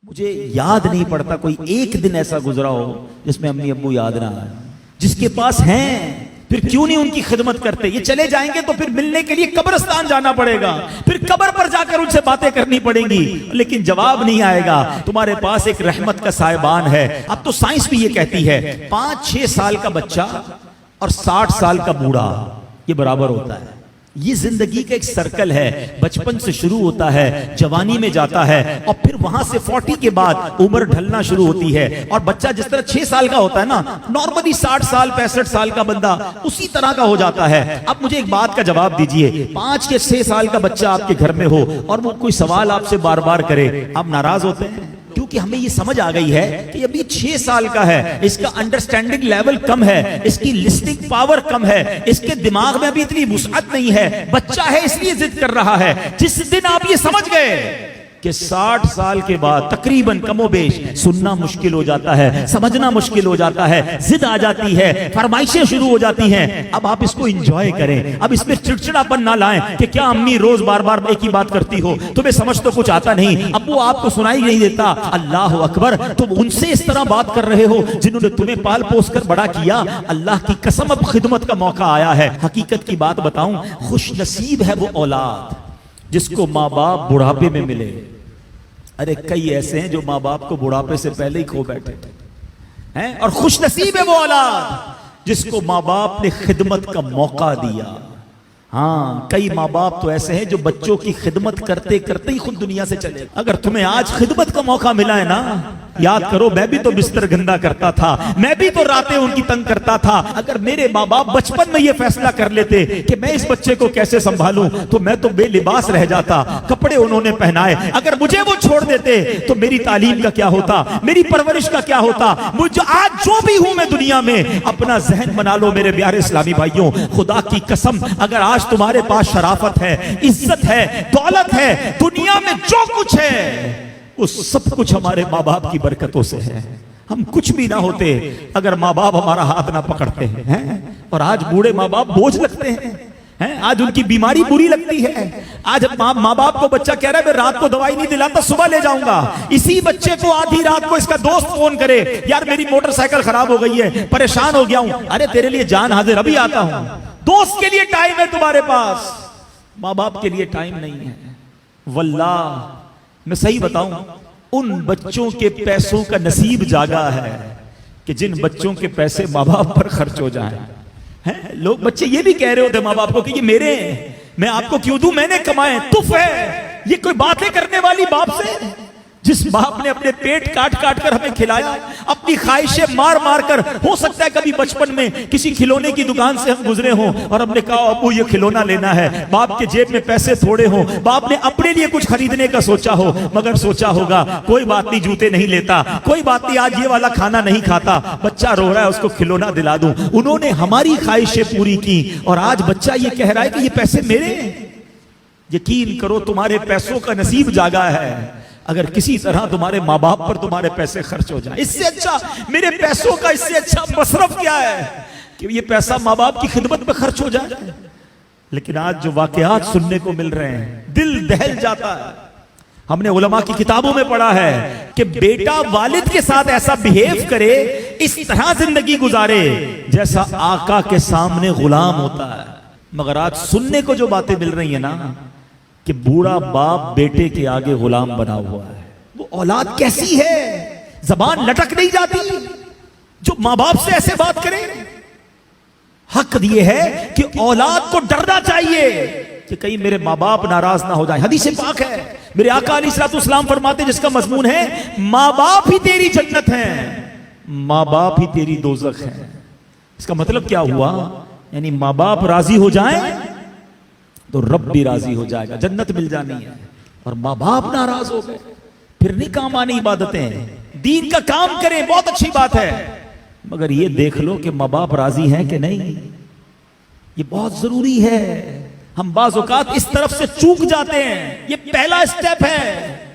مجھے یاد نہیں پڑتا کوئی ایک دن ایسا گزرا ہو جس میں امی ابو یاد نہ آئے. جس کے پاس ہیں پھر کیوں نہیں ان کی خدمت کرتے؟ یہ چلے جائیں گے تو پھر ملنے کے لیے قبرستان جانا پڑے گا, پھر قبر پر جا کر ان سے باتیں کرنی پڑیں گی, لیکن جواب نہیں آئے گا. تمہارے پاس ایک رحمت کا سائبان ہے. اب تو سائنس بھی یہ کہتی ہے 5-6 سال کا بچہ اور 60 سال کا بوڑھا یہ برابر ہوتا ہے. یہ زندگی کا ایک سرکل ہے, بچپن سے شروع ہوتا ہے, جوانی میں جاتا ہے, اور پھر وہاں سے 40 کے بعد عمر ڈھلنا شروع ہوتی ہے. اور بچہ جس طرح 6 سال کا ہوتا ہے نا, نارملی 60 سال 65 سال کا بندہ اسی طرح کا ہو جاتا ہے. اب مجھے ایک بات کا جواب دیجئے, 5 کے 6 سال کا بچہ آپ کے گھر میں ہو اور وہ کوئی سوال آپ سے بار بار کرے, آپ ناراض ہوتے ہیں؟ کیونکہ ہمیں یہ سمجھ آ گئی ہے کہ ابھی 6 سال کا ہے, اس کا انڈرسٹینڈنگ لیول کم ہے, اس کی لسننگ پاور کم ہے, اس کے دماغ میں ابھی اتنی وسعت نہیں ہے, بچہ ہے اس لیے ضد کر رہا ہے. جس دن آپ یہ سمجھ گئے کہ 60 سال کے بعد تقریباً کم و بیش سننا مشکل ہو جاتا ہے, سمجھنا مشکل ہو جاتا ہے, ضد آ جاتی ہے, فرمائشیں شروع ہو جاتی ہیں, اب آپ اس کو انجوائے کریں. اب اس میں چڑچڑاپن نہ لائیں کہ کیا امی روز بار بار ایک ہی بات کرتی ہو, تمہیں سمجھ تو کچھ آتا نہیں, ابو آپ کو سنائی نہیں دیتا. اللہ اکبر, تم ان سے اس طرح بات کر رہے ہو جنہوں نے تمہیں پال پوس کر بڑا کیا. اللہ کی قسم اب خدمت کا موقع آیا ہے. حقیقت کی بات بتاؤں, خوش نصیب ہے وہ اولاد جس کو ماں باپ بڑھاپے میں ملے. ارے کئی ایسے ہیں جو ماں باپ کو بڑھاپے سے پہلے ہی کھو بیٹھے ہیں, اور خوش نصیب ہے وہ اولاد جس کو ماں باپ نے خدمت کا موقع دیا. ہاں, کئی ماں باپ تو ایسے ہیں جو بچوں کی خدمت کرتے کرتے ہی خود دنیا سے چلے. اگر تمہیں آج خدمت کا موقع ملا ہے نا, یاد کرو میں بھی تو بستر گندا کرتا تھا, میں بھی تو راتیں ان کی تنگ کرتا تھا. اگر میرے ماں باپ بچپن میں یہ فیصلہ کر لیتے کہ میں اس بچے کو کیسے سنبھالوں تو میں تو بے لباس رہ جاتا. کپڑے انہوں نے پہنائے, اگر مجھے وہ چھوڑ دیتے تو میری تعلیم کا کیا ہوتا, میری پرورش کا کیا ہوتا. مجھے آج جو بھی ہوں میں دنیا میں, اپنا ذہن بنا لو میرے پیارے اسلامی بھائیوں, خدا کی قسم اگر آج تمہارے پاس شرافت ہے, عزت ہے, دولت ہے, دنیا میں جو کچھ ہے وہ سب کچھ ہمارے ماں باپ کی برکتوں سے ہے. ہم کچھ بھی نہ ہوتے اگر ماں باپ ہمارا ہاتھ نہ پکڑتے ہیں. اور آج بوڑھے ماں باپ بوجھ لگتے ہیں, آج ان کی بیماری بری لگتی ہے. آج ماں باپ کو بچہ کہہ رہا ہے میں رات کو دوائی نہیں دلاتا, صبح لے جاؤں گا. اسی بچے کو آدھی رات کو اس کا دوست فون کرے, یار میری موٹر سائیکل خراب ہو گئی ہے, پریشان ہو گیا ہوں. ارے تیرے لیے جان حاضر, ابھی آتا ہوں. دوست کے لیے ٹائم ہے تمہارے پاس, ماں باپ کے لیے ٹائم نہیں ہے. واللہ میں صحیح بتاؤں, ان بچوں کے پیسوں کا نصیب جاگا ہے کہ جن بچوں کے پیسے ماں باپ پر خرچ ہو جائیں. لوگ بچے یہ بھی کہہ رہے ہوتے ماں باپ کو کہ یہ میرے ہیں, میں آپ کو کیوں دوں, میں نے کمائے, تف ہے. یہ کوئی باتیں کرنے والی باپ سے, جس باپ نے اپنے پیٹ کاٹ کاٹ کر ہمیں کھلایا, اپنی خواہشیں مار مار کر. ہو سکتا ہے کبھی بچپن میں کسی کھلونے کی دکان سے ہم گزرے ہوں اور ہم نے کہا ابو یہ کھلونا لینا ہے, باپ کے جیب میں پیسے تھوڑے ہوں, باپ نے اپنے لیے کچھ خریدنے کا سوچا ہو, مگر سوچا ہوگا کوئی بات نہیں جوتے نہیں لیتا, کوئی بات نہیں آج یہ والا کھانا نہیں کھاتا, بچہ رو رہا ہے اس کو کھلونا دلا دوں. انہوں نے ہماری خواہشیں پوری کی, اور آج بچہ یہ کہہ رہا ہے کہ یہ پیسے میرے ہیں. یقین کرو تمہارے پیسوں کا نصیب جاگا ہے اگر کسی طرح تمہارے ماں باپ پر تمہارے پیسے خرچ ہو جائیں. اس سے اچھا میرے پیسوں کا, اس سے اچھا مصرف کیا ہے کہ یہ پیسہ ماں باپ کی خدمت میں خرچ ہو جائے. لیکن آج جو واقعات سننے کو مل رہے ہیں دل دہل جاتا ہے. ہم نے علماء کی کتابوں میں پڑھا ہے کہ بیٹا والد کے ساتھ ایسا بہیو کرے, اس طرح زندگی گزارے جیسا آقا کے سامنے غلام ہوتا ہے. مگر آج سننے کو جو باتیں مل رہی ہیں نا کہ بوڑھا باپ بیٹے کے آگے غلام بنا ہوا ہے. وہ اولاد کیسی ہے, زبان لٹک نہیں جاتی جو ماں باپ سے ایسے بات کرے. حق یہ ہے کہ اولاد کو ڈرنا چاہیے کہ کہیں میرے ماں باپ ناراض نہ ہو جائیں. حدیث پاک ہے, میرے آقا علیہ الصلوۃ والسلام فرماتے جس کا مضمون ہے ماں باپ ہی تیری جنت ہیں, ماں باپ ہی تیری دوزخ ہیں. اس کا مطلب کیا ہوا, یعنی ماں باپ راضی ہو جائیں تو رب بھی راضی ہو جائے گا, جنت مل جانی ہے. اور ماں باپ ناراض ہو گئے پھر نہیں کام آنی عبادتیں. دین کا کام کریں بہت اچھی بات ہے, مگر یہ دیکھ لو کہ ماں باپ راضی ہیں کہ نہیں, یہ بہت ضروری ہے. ہم بعض اوقات اس طرف سے چوک جاتے ہیں, یہ پہلا اسٹیپ ہے.